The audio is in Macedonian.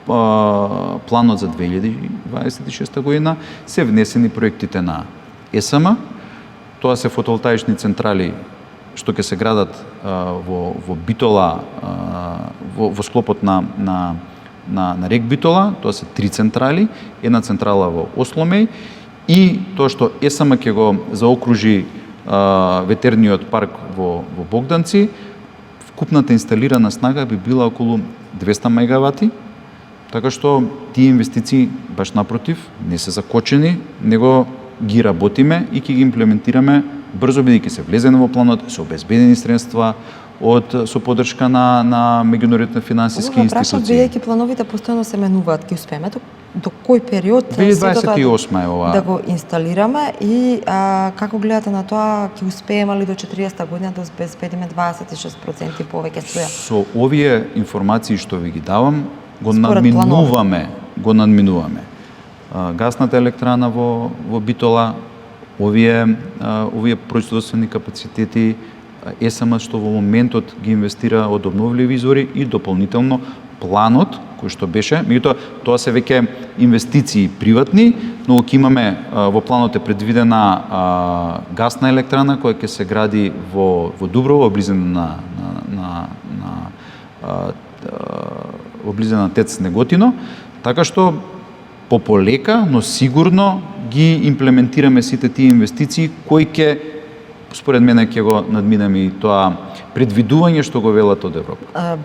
планот за 2026 година се внесени проектите на ЕСМ. Тоа се фотоволтаични централи што ќе се градат во Битола, во склопот на РЕК Битола. Тоа се 3 централи, една централа во Осломеј и тоа што ЕСМ ќе го заокружи ветерниот парк во Богданци. Вкупната инсталирана снага би била околу 200 мегавати, така што тие инвестиции баш напротив не се закочени, него ги работиме и ќе ги имплементираме брзо, бидејќи се влезено во планот, се обезбедени средства со поддршка на меѓународните финансиски институции. Бидејќи плановите постојано се менуваат, ќе успееме до кој период 2028 е ова да го инсталираме и како гледате на тоа, ќе успееме ли до 40-та година да обезбедиме 26% повеќе струја? Со овие информации што ви ги давам, го надминуваме. Гасната електрана во Битола, овие производствени капацитети, ЕСМ што во моментот ги инвестира од обновливи извори и дополнително планот кој што беше, меѓутоа тоа се веќе инвестиции приватни, но ќе имаме во планот е предвидена гасна електрана која ќе се гради во Дуброво, близина на ТЕЦ Неготино, така што пополека, но сигурно ги имплементираме сите тие инвестиции кои ќе според мене ќе го надминеме и тоа предвидување што го велат од Европа.